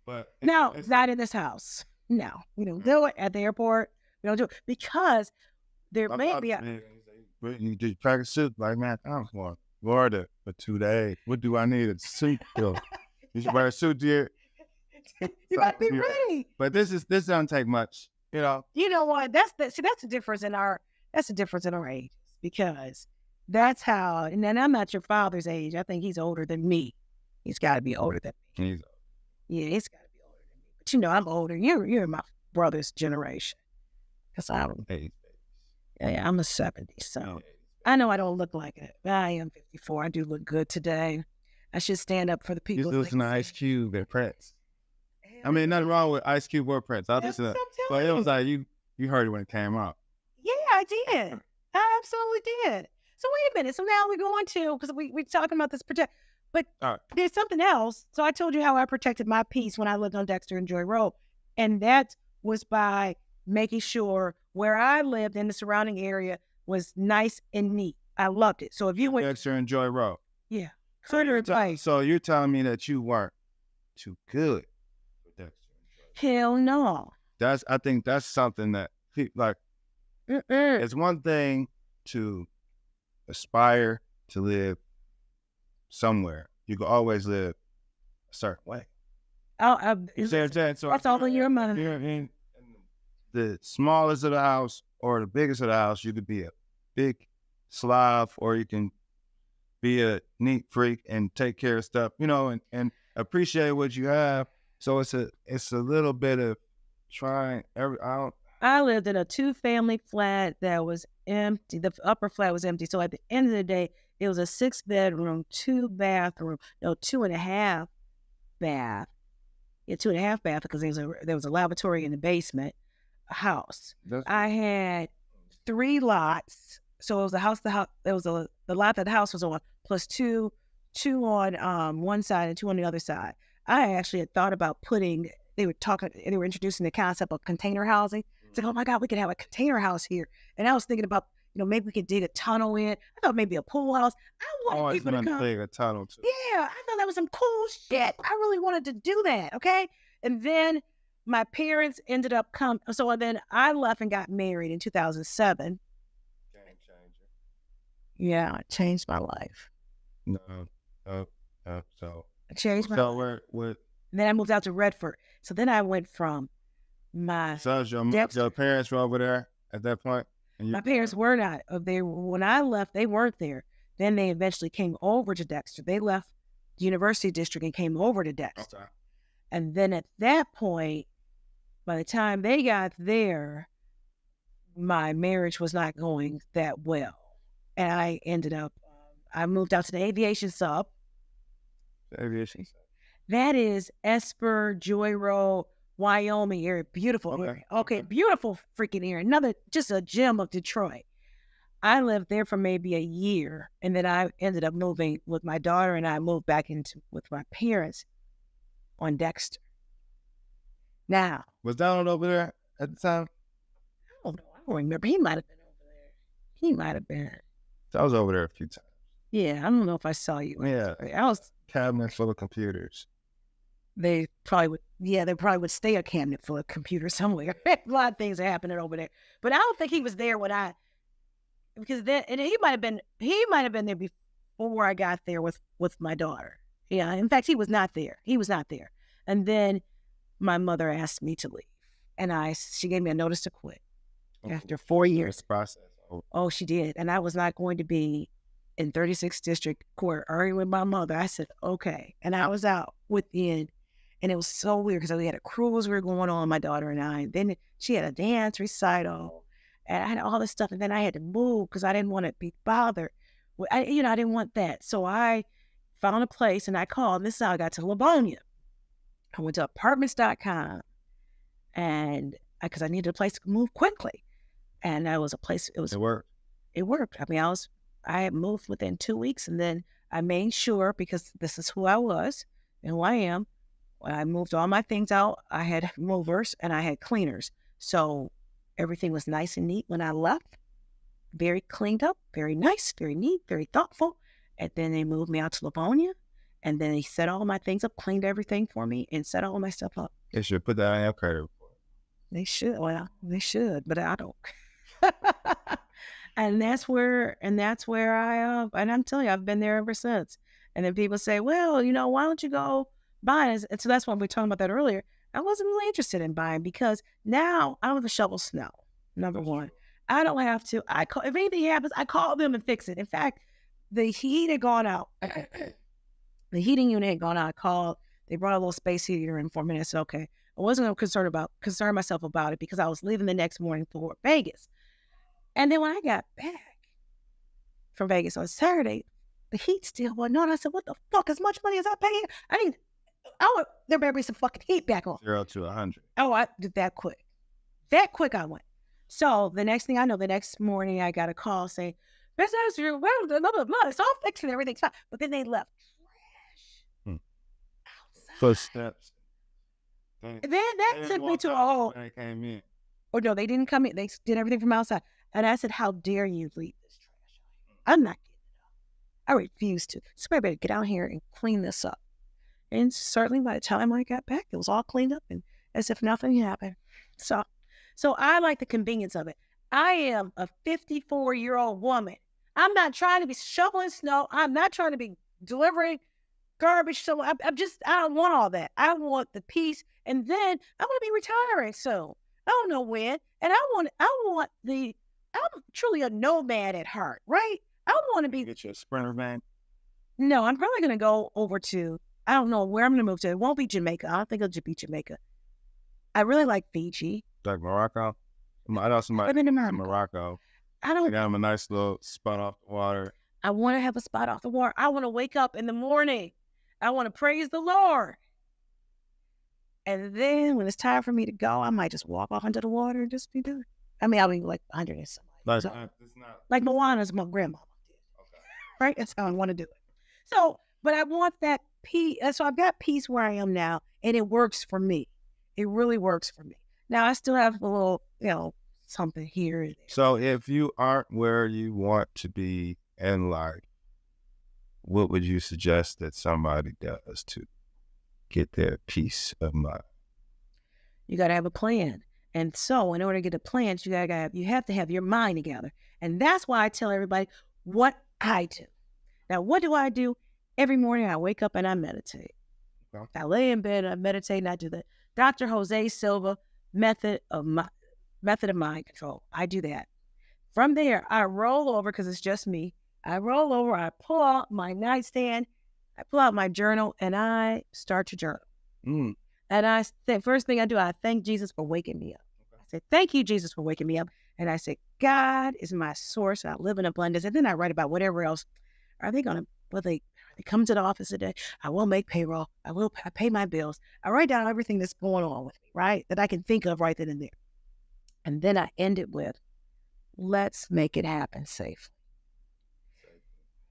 but it's not in this house. No, we don't do it at the airport. We don't do it because there may be you did practice suit like man. I'm going Florida for 2 days. What do I need? A suit? You should wear a suit, dear. You got to be ready. But this doesn't take much, you know. You know what? That's the difference in our ages because that's how. And then I'm not your father's age. I think he's older than me. He's got to be older than me. Yeah, he's got to be older than me. But you know, I'm older. You're my brother's generation. Because I'm a 70, so I know I don't look like it. I am 54. I do look good today. I should stand up for the people. You listen to Ice Cube and Prince. I mean, nothing wrong with Ice Cube or Prince. I listen to, but it was like you heard it when it came out. Yeah, I did. I absolutely did. So wait a minute. So now we're going to, because we're talking about this but there's something else. So I told you how I protected my peace when I lived on Dexter and Joy Road, and that was by making sure where I lived in the surrounding area was nice and neat. I loved it. So if you went Dexter and Joy Road, yeah, so you're telling me that you weren't too good for Dexter and Joy Road. Hell no. I think that's something that like. It's one thing to aspire to live somewhere. You can always live a certain way. You see what I'm saying? So that's all in your mind. if you're in the smallest of the house or the biggest of the house, you could be a big slob, or you can be a neat freak and take care of stuff, and appreciate what you have. So it's a little bit of trying I lived in a 2-family flat that was empty. The upper flat was empty. So at the end of the day, it was a 6-bedroom, 2-bathroom, 2.5 bath. Yeah, 2.5 bath because there was a lavatory in the basement house. I had 3 lots. So it was the lot that the house was on, plus two on one side and 2 on the other side. I actually had thought about they were introducing the concept of container housing. It's like, oh my God, we could have a container house here. And I was thinking about, maybe we could dig a tunnel in. I thought maybe a pool house. I wanted people to come. Dig a tunnel too. Yeah, I thought that was some cool shit. I really wanted to do that, okay? And then my parents ended up coming. So then I left and got married in 2007. Game changer. Yeah, it changed my life. No. So it changed my life. And then I moved out to Redford. So then I went from my... So your parents were over there at that point? My parents were not. When I left, they weren't there. Then they eventually came over to Dexter. They left the University District and came over to Dexter. Okay. And then at that point, by the time they got there, my marriage was not going that well. And I ended up, I moved out to the aviation sub. The aviation sub. That is Esper, Joy Road, Wyoming area. Beautiful area. Okay, beautiful freaking area. Just a gem of Detroit. I lived there for maybe a year, and then I ended up moving with my daughter, and I moved back with my parents on Dexter. Now, was Donald over there at the time? I don't know. I don't remember. He might have been over there. He might have been. I was over there a few times. Yeah, I don't know if I saw you. Yeah, I was cabinet full of computers. They probably would. Yeah, they probably would stay a cabinet full of computers somewhere. A lot of things are happening over there, but I don't think he was there because he might have been there before I got there with my daughter. Yeah, in fact, he was not there. And then my mother asked me to leave, and she gave me a notice to quit after 4 years. Process. Oh, she did, and I was not going to be in 36th District Court arguing with my mother. I said okay, and I was out within. And it was so weird because we had a cruise we were going on, my daughter and I. And then she had a dance recital, and I had all this stuff. And then I had to move because I didn't want to be bothered. I didn't want that. So I found a place, and I called. And this is how I got to Livonia. I went to apartments.com, and because I needed a place to move quickly, and that was a place. It worked. It worked. I mean, I had moved within 2 weeks, and then I made sure, because this is who I was and who I am. When I moved all my things out, I had movers and I had cleaners. So everything was nice and neat when I left. Very cleaned up, very nice, very neat, very thoughtful. And then they moved me out to Livonia. And then they set all my things up, cleaned everything for me, and set all my stuff up. They should put that on your credit report. They should. Well, they should, but I don't. And that's where and I'm telling you, I've been there ever since. And then people say, well, why don't you go buy? And so that's why we were talking about that earlier. I wasn't really interested in buying because now I don't have to shovel snow. Number one, I don't have to. If anything happens, I call them and fix it. In fact, the heat had gone out. The heating unit had gone out. I called. They brought a little space heater in for me. I said, okay. I wasn't concern myself about it because I was leaving the next morning for Vegas. And then when I got back from Vegas on Saturday, the heat still wasn't on. I said, what the fuck? As much money as I paid? There better be some fucking heat back on. 0 to 100. Oh, I did that quick. That quick I went. So the next thing I know, the next morning I got a call saying, blah, blah, blah, blah. It's all fixed and everything's fine. But then they left trash outside. Footsteps. Then that took me to a whole... They came in. Oh, no, they didn't come in. They did everything from outside. And I said, how dare you leave this trash? I'm not getting it up. I refuse to. Somebody better get out here and clean this up. And certainly by the time I got back, it was all cleaned up and as if nothing happened. So I like the convenience of it. I am a 54-year-old woman. I'm not trying to be shoveling snow. I'm not trying to be delivering garbage. So I don't want all that. I want the peace. And then I want to be retiring soon. I don't know when. And I'm truly a nomad at heart, right? I want to be. Get you a Sprinter van. No, I'm probably going to go over to, I don't know where I'm going to move to. It won't be Jamaica. I don't think it'll be Jamaica. I really like Fiji. Like Morocco? I know somebody I've been to in Morocco. They got them a nice little spot off the water. I want to have a spot off the water. I want to wake up in the morning. I want to praise the Lord. And then when it's time for me to go, I might just walk off into the water and just be done. I mean, I'll be like 100 and something. Like Moana's my grandmama did. Okay. Right? That's how I want to do it. So, but I want that peace. So I've got peace where I am now, and it works for me. It really works for me. Now, I still have a little, something here and there. So if you aren't where you want to be in life, what would you suggest that somebody does to get their peace of mind? You got to have a plan. And so in order to get a plan, you have to have your mind together. And that's why I tell everybody what I do. Now, what do I do? Every morning I wake up and I meditate. Okay. I lay in bed and I meditate, and I do the Dr. Jose Silva method of mind control. I do that. From there, I roll over, because it's just me. I roll over, I pull out my nightstand, I pull out my journal, and I start to journal. And first thing I do, I thank Jesus for waking me up. Okay. I say, thank you, Jesus, for waking me up. And I say, God is my source. I live in abundance. And then I write about whatever else. Are they come to the office today? I will make payroll. I pay my bills. I write down everything that's going on with me, right? That I can think of right then and there. And then I end it with, let's make it happen safely.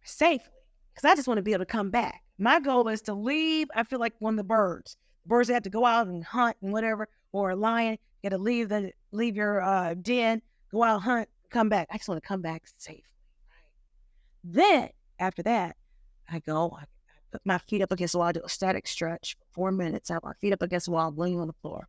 Safely. Because I just want to be able to come back. My goal is to leave. I feel like one of the birds. Birds have to go out and hunt and whatever, or a lion, you got to leave your den, go out, hunt, come back. I just want to come back safely. Right? Then, after that, I put my feet up against the wall, I do a static stretch for 4 minutes. I have my feet up against the wall, laying on the floor.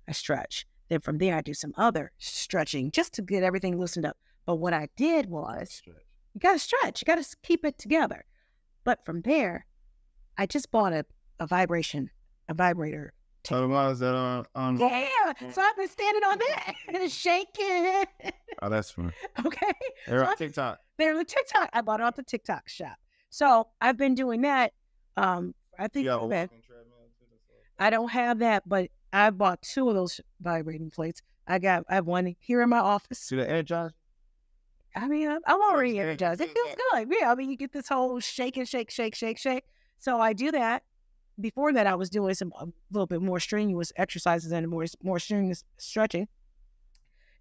I stretch. Then from there, I do some other stretching just to get everything loosened up. But what I did was, you got to stretch. You got to keep it together. But from there, I just bought a vibrator. Is that on? Yeah. So I've been standing on that and shaking. Oh, that's fun. Okay. They're on TikTok. They're on TikTok. I bought it off the TikTok shop. So I've been doing that. I think I don't have that, but I bought 2 of those vibrating plates. I have one here in my office. Do the energize? I mean, I'm already energized. It feels good. Yeah, I mean, you get this whole shake and shake, shake, shake, shake. So I do that. Before that, I was doing a little bit more strenuous exercises and more strenuous stretching.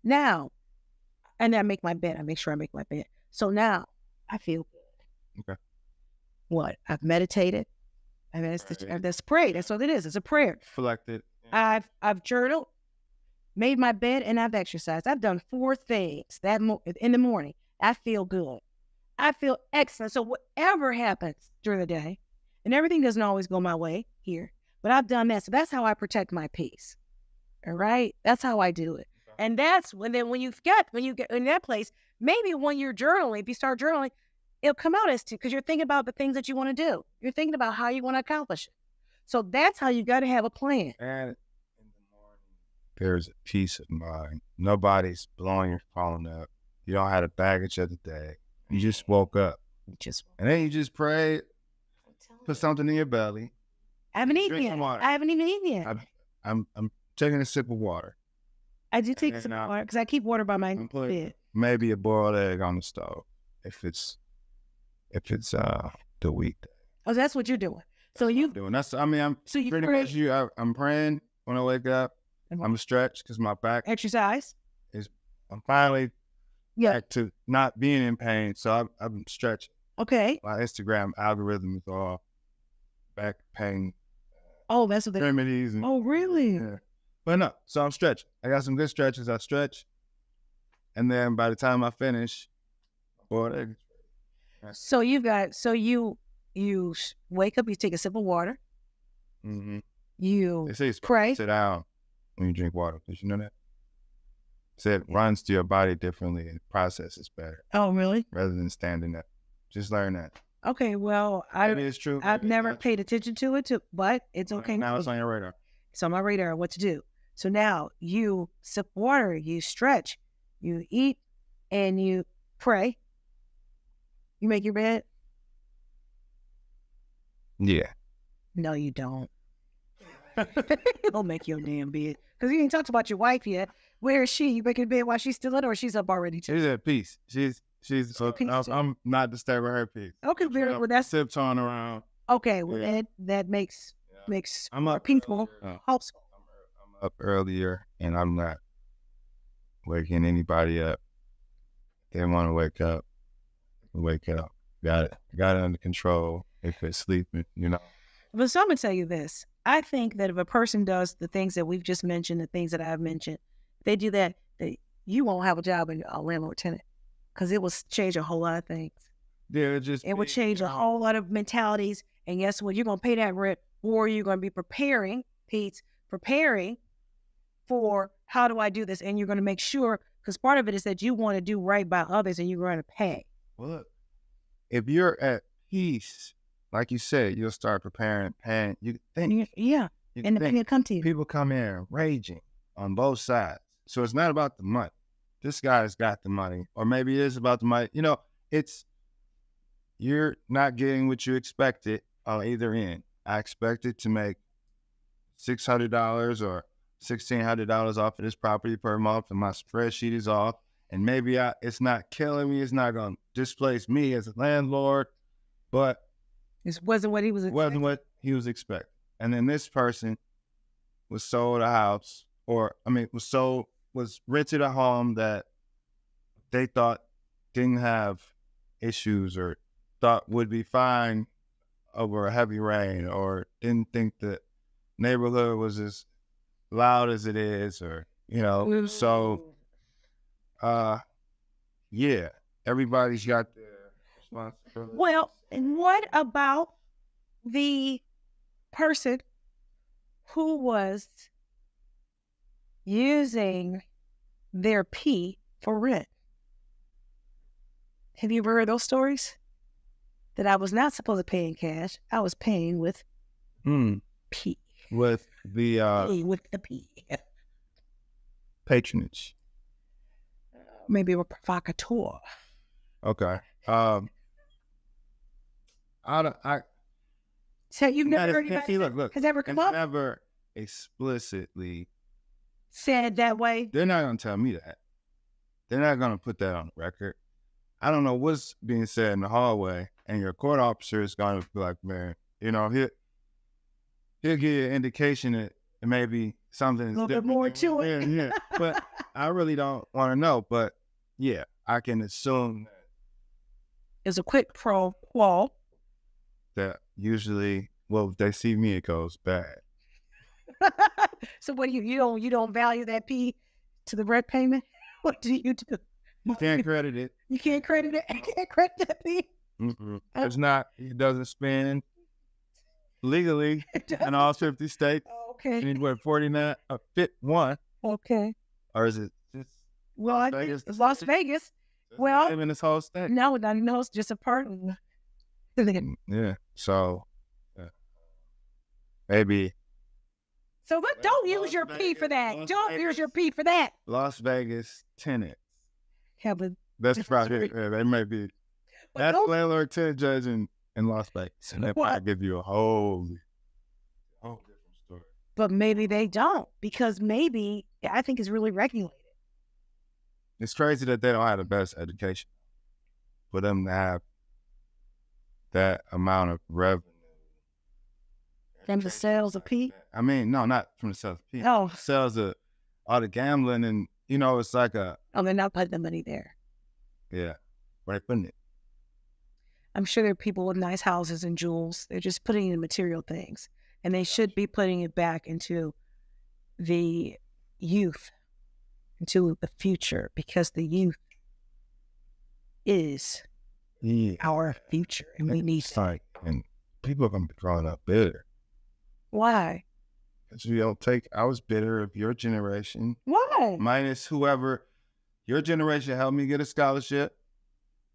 Now, and I make my bed. I make sure I make my bed. So now I feel good. Okay. What? I've meditated. I mean, that's prayer. That's what it is. It's a prayer. Reflected. Yeah. I've journaled, made my bed, and I've exercised. I've done 4 things in the morning. I feel good. I feel excellent. So whatever happens during the day, and everything doesn't always go my way here, but I've done that. So that's how I protect my peace. All right? That's how I do it. Okay. And that's when you get in that place, maybe when you're journaling, if you start journaling, it'll come out as because you're thinking about the things that you want to do. You're thinking about how you want to accomplish it. So that's how you got to have a plan. And in the morning, there's a peace of mind. Nobody's blowing your phone up. You don't have the baggage of the day. You just woke up. And then you just pray. Put something in your belly. I haven't eaten yet. I haven't even eaten yet. I'm taking a sip of water. I do take a sip of water because I keep water by my bed. Maybe a boiled egg on the stove if it's the weekday. Oh, that's what you're doing. So I'm pretty much you. I'm praying when I wake up. I'm stretched because my back exercise. I'm finally back to not being in pain, so I'm stretching. Okay. My Instagram algorithm is all back pain. Oh, that's what remedies. Oh, really? Yeah. But no, so I'm stretching. I got some good stretches. I stretch, and then by the time I finish, boy, so you wake up, you take a sip of water. Mm-hmm. You they say pray. Sit down. when you drink water. Did you know that? So it runs to your body differently and processes better Oh, really? rather than standing up. Just learn that. Okay, well, Maybe it's true. I've maybe it's never not paid attention to it, but it's true. okay. Now it's on your radar. It's on my radar what to do. So now you sip water, you stretch, you eat, and you pray. You make your bed? Yeah. No, you don't. You don't make your damn bed. Because you ain't talked about your wife yet. Where is she? You making bed while she's still in, or she's up already too? She's at peace. She's Peace too. I'm not disturbing her peace. Okay, very well. That's tiptoeing around. okay. Well, Yeah. that makes I'm a up peaceful earlier. household. I'm up earlier, and I'm not waking anybody up. They want to wake up. Wake up. Got it under control. If it's sleeping, you know. But so I'm gonna tell you this. I think that if a person does the things that we've just mentioned, the things that I've mentioned, they do that, you won't have a job in a landlord tenant, because it will change a whole lot of things. Yeah, it would change a whole lot of mentalities. And guess what? You're gonna pay that rent, or you're gonna be preparing for how do I do this, and you're gonna make sure, because part of it is that you want to do right by others, and you're going to pay. Well, look, if you're at peace, like you said, you'll start preparing, paying. You think, yeah, you and the think. pay will come to you. People come in raging on both sides. So it's not about the money. This guy's got the money, or maybe it is about the money. You know, you're not getting what you expected on either end. I expected to make $600 or $1,600 off of this property per month, and my spreadsheet is off. And maybe it's not killing me. It's not going to displace me as a landlord, but it wasn't what he was expecting. And then this person was sold a house, was rented a home that they thought didn't have issues or thought would be fine over a heavy rain, or didn't think the neighborhood was as loud as it is, or, you know, so, yeah, everybody's got their responsibility. Well, and what about the person who was using their P for rent? Have you ever heard those stories? That I was not supposed to pay in cash. I was paying with P. With the with the P. patronage. Maybe a provocateur. Okay. So you've never heard anybody has ever come up? Never explicitly said that way. They're not going to tell me that. They're not going to put that on the record. I don't know what's being said in the hallway, and your court officer is going to be like, man, you know, he'll give you an indication that maybe something's a little bit more to it. Yeah. But I really don't want to know. But yeah, I can assume that it's a quid pro quo. That usually, well, if they see me, it goes bad. So what do you don't value that P to the rent payment? What do you do? You can't credit it. You can't credit it. You can't credit that P. It's not. It doesn't spend legally in all 50 states. Okay. Anywhere 49, 51. Okay. Or is it just? Well, I think it's Las Vegas. Well, in this whole state. No, not even it's just a part of it. Yeah. So maybe. So don't use your P for that. Don't use your P for that. Las Vegas tenants. Yeah, but that's probably they may be. That's landlord tenant judge in Las Vegas. And that might give you a whole different story. But maybe they don't, because maybe I think it's really regulated. It's crazy that they don't have the best education for them to have that amount of revenue. From the sales of P? I mean, no, not from the sales of P. Oh. Sales of all the gambling, and, you know, it's like oh, they're not putting the money there. Yeah. Where they putting it? I'm sure there are people with nice houses and jewels. They're just putting in material things. And they should be putting it back into the youth, into the future, because the youth is our future, and we need it. And people are going to be growing up bitter. Why? You don't take. I was bitter of your generation. Why? Minus whoever. Your generation helped me get a scholarship,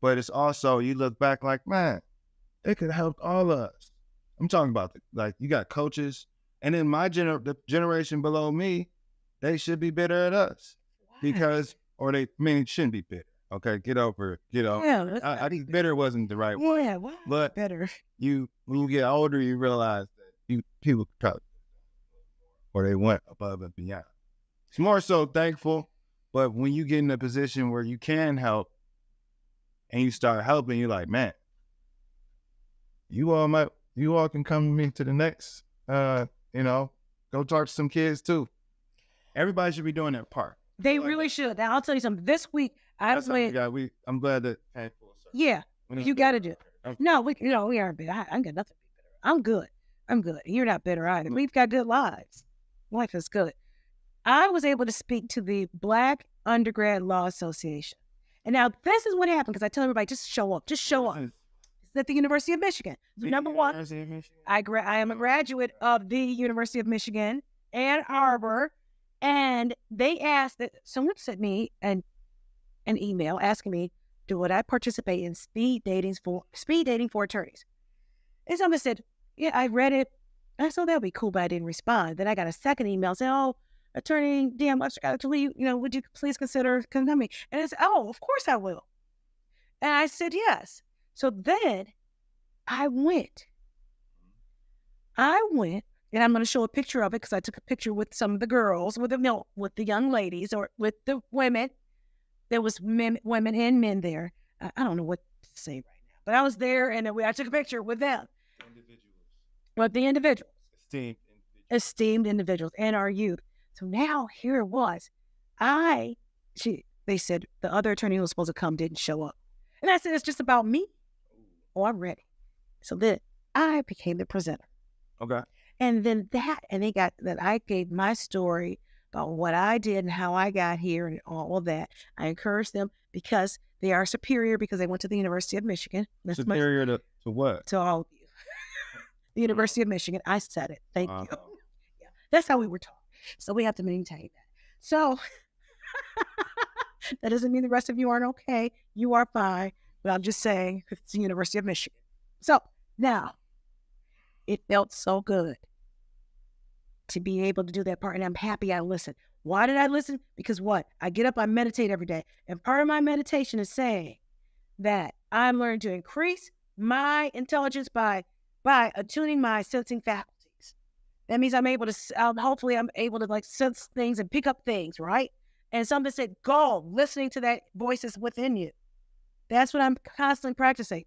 but it's also you look back like, man, they could have helped all of us. I'm talking about like you got coaches, and then the generation below me, they should be bitter at us because, or they shouldn't be bitter. Okay, get over, Yeah, I think bitter wasn't the right word. yeah, why? But Better. when you get older, you realize that people probably, or they went above and beyond. It's more so thankful, but when you get in a position where you can help, and you start helping, you're like, man, you all can come with me to the next, go talk to some kids too. Everybody should be doing their part. They really should. Now, I'll tell you something. This week, I'm glad that. Yeah, you got to do it. No, we aren't bitter. I got nothing to be bitter. I'm good. You're not bitter either. We've got good lives. Life is good. I was able to speak to the Black Undergrad Law Association. And now this is what happened, because I tell everybody, just show up. Just show up. It's at the University of Michigan. So number one, I am a graduate of the University of Michigan, Ann Arbor, and they asked that someone sent me an email asking me, would I participate in speed dating for attorneys? And someone said, yeah, I read it. I thought that would be cool, but I didn't respond. Then I got a second email saying, oh, Attorney Dionne Webster-Cox, would you please consider coming? And I said, oh, of course I will. And I said, yes. So then I went, and I'm going to show a picture of it because I took a picture with some of the girls, with the young ladies, or with the women. There was women and men there. I don't know what to say right now, but I was there, and I took a picture with them. With the individuals. Esteemed individuals and our youth. So now here it was. They said the other attorney who was supposed to come didn't show up. And I said, it's just about me. Oh, I'm ready. So then I became the presenter. Okay. And then I gave my story about what I did and how I got here and all of that. I encouraged them because they are superior, because they went to the University of Michigan. That's superior to what? To all of you. The University of Michigan. I said it. Thank you. Yeah, that's how we were taught. So we have to maintain that. So that doesn't mean the rest of you aren't okay. You are fine. But I'm just saying it's the University of Michigan. So now it felt so good to be able to do that part. And I'm happy I listened. Why did I listen? Because I get up, I meditate every day. And part of my meditation is saying that I'm learning to increase my intelligence by attuning my sensing faculties. That means I'm able to, hopefully I'm able to sense things and pick up things, right? And something said, go, listening to that voices within you. That's what I'm constantly practicing.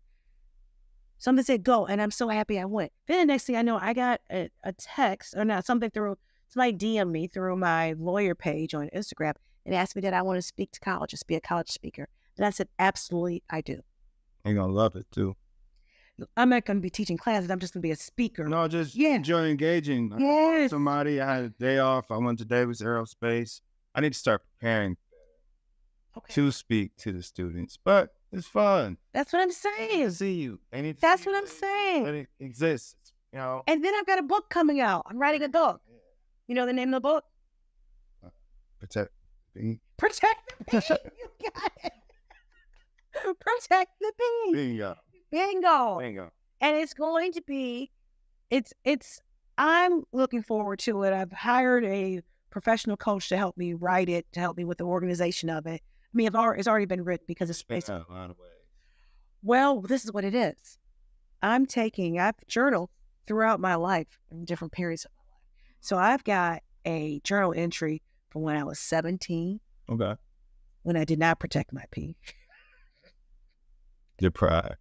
Something said, go, and I'm so happy I went. Then the next thing I know, I got a text, or not, somebing somebody DM'd me through my lawyer page on Instagram and asked me that I want to speak to colleges, be a college speaker. And I said, absolutely, I do. You're going to love it too. I'm not going to be teaching classes. I'm just going to be a speaker. No, just enjoy engaging. Yes. I had a day off. I went to Davis Aerospace. I need to start preparing to speak to the students, but it's fun. That's what I'm saying. To see you. That's what I'm saying. That it exists, And then I've got a book coming out. I'm writing a book. You know the name of the book? Protect the Bee. Protect the Bee. You got it. Protect the Bee. Bingo. And it's going to be, I'm looking forward to it. I've hired a professional coach to help me write it, to help me with the organization of it. I mean, it's already been written because it's based a lot of ways. Well, this is what it is. I've journaled throughout my life in different periods of my life. So I've got a journal entry from when I was 17. Okay. When I did not protect my pee. Your pride.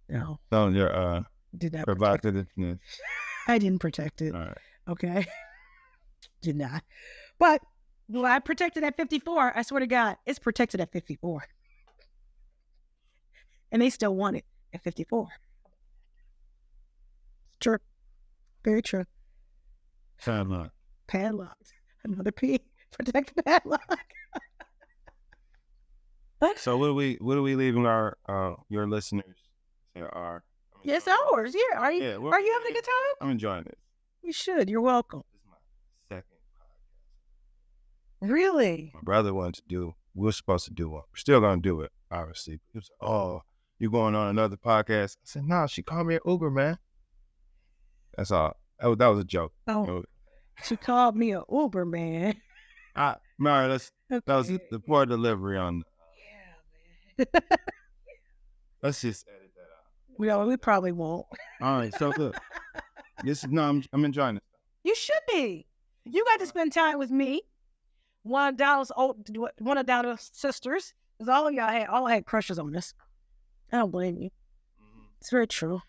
No. So your did not provocativeness. I didn't protect it. All right. Okay. Did not. But when I protected at 54, I swear to God, it's protected at 54. And they still want it at 54. It's true. Very true. Padlock. Padlocked. Another P. Protect the padlock. So what are we leaving our your listeners? Yes, ours. Yeah. Are you having a good time? I'm enjoying it. You should. You're welcome. Really? My brother wanted to do. We were supposed to do one. We're still gonna do it, obviously. He was like, "Oh, you going on another podcast?" I said, "No, she called me an Uber, man." That's all. That was a joke. Oh, she called me an Uber, man. Mary, that was Okay. the poor delivery on. Yeah, man. Let's just edit that out. Well, we probably won't. All right, so look, I'm enjoying it. You should be. You got to spend time with me. One of Donna's sisters. Because all had crushes on us. I don't blame you. It's very true.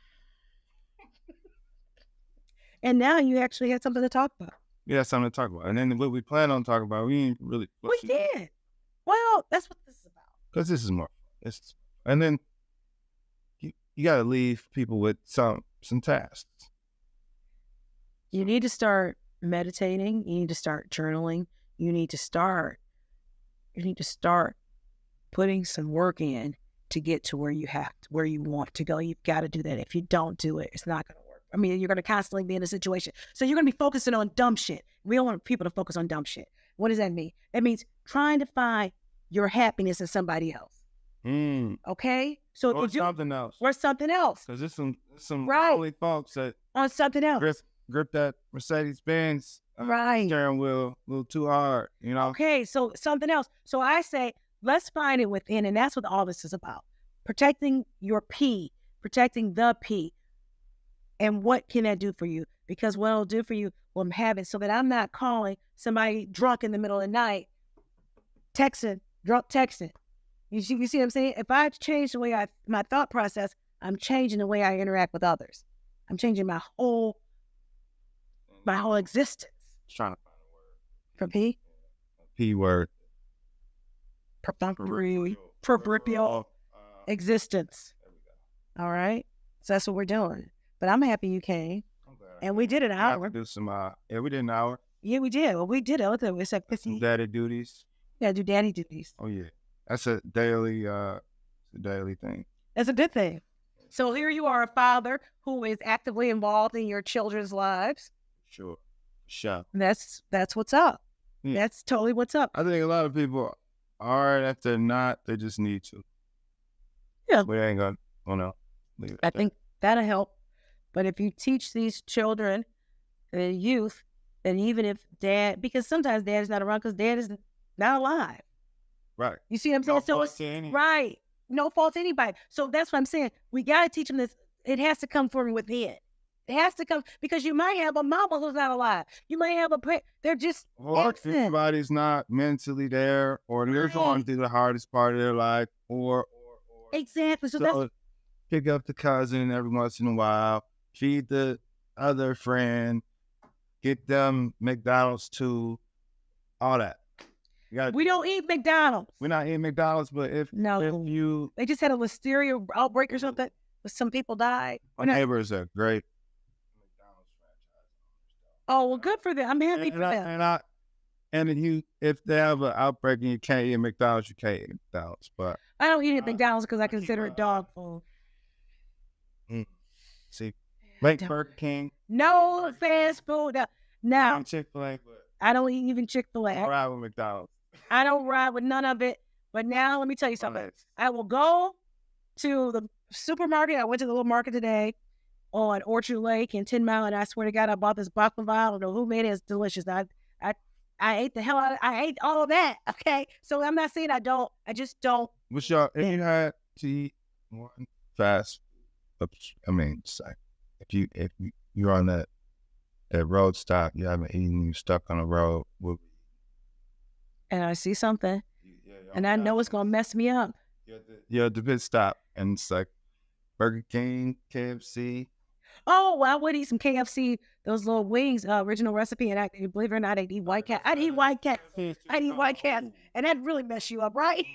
And now you actually had something to talk about. Yeah, something to talk about. And then what we plan on talking about, we ain't really. We did. Well, that's what this is about. Because this is more. And then you got to leave people with some tasks. You need to start meditating. You need to start journaling. You need to start putting some work in to get to where you want to go. You've got to do that. If you don't do it, it's not going to work. I mean, you're going to constantly be in a situation. So you're going to be focusing on dumb shit. We don't want people to focus on dumb shit. What does that mean? That means trying to find your happiness in somebody else. Okay? So or something else. Or something else. Because there's some lonely folks that on something else. Grip that Mercedes-Benz steering wheel a little too hard, you know? Okay, so something else. So I say, let's find it within, and that's what all this is about. Protecting your P, protecting the P. And what can that do for you? Because what it'll do for you will have it so that I'm not calling somebody drunk in the middle of the night, drunk texting. You see what I'm saying? If I change the way my thought process, I'm changing the way I interact with others. I'm changing my whole existence. Trying to find a word. For P? P word. Peripheral existence. There we go. All right? So that's what we're doing. But I'm happy you came. And we did an hour. Do some, we did an hour. Yeah, we did. Well, we did it. It's like 50. Daddy duties. Yeah, do daddy duties. Oh, yeah. That's a daily thing. That's a good thing. So here you are, a father who is actively involved in your children's lives. Sure. That's what's up. Yeah. That's totally what's up. I think a lot of people are, if they're not, they just need to. Yeah. We ain't gonna, leave it. I think that'll help. But if you teach these children, the youth, that even if because sometimes dad is not around because dad is not alive. Right. You see what I'm saying? So it's right. No fault to anybody. So that's what I'm saying. We got to teach them this. It has to come from within. It has to come because you might have a mama who's not alive. You might have they're just or everybody's not mentally there, or they're going through the hardest part of their life, or exactly. So that's pick up the cousin every once in a while, feed the other friend, get them McDonald's too, all that. We don't eat McDonald's. We're not eating McDonald's, but if they just had a listeria outbreak or something, some people died. My neighbors are great McDonald's franchise. Oh well, good for them. I'm happy for them. And if they have an outbreak and you can't eat McDonald's, you can't eat McDonald's. But I don't eat at McDonald's because I consider it dog food. See, like Burger King. No fast food. Now Chick-fil-A. I don't eat even Chick-fil-A. I ride with McDonald's. I don't ride with none of it. But now let me tell you something. I will go to the supermarket. I went to the little market today on Orchard Lake in 10 Mile, and I swear to God, I bought this baklava. I don't know who made it. It's delicious. I ate the hell out of it. I ate all of that. Okay, so I'm not saying I don't. I just don't. What's your? If you had to eat one fast, I mean, if you're on that road stop, you haven't eaten, you're stuck on the road, and I see something, and I know it's gonna mess me up. You're at the pit stop, and it's like Burger King, KFC. Oh, well, I would eat some KFC, those little wings, original recipe, and believe it or not, I'd eat White Cat. I'd eat White Cat, and that'd really mess you up, right?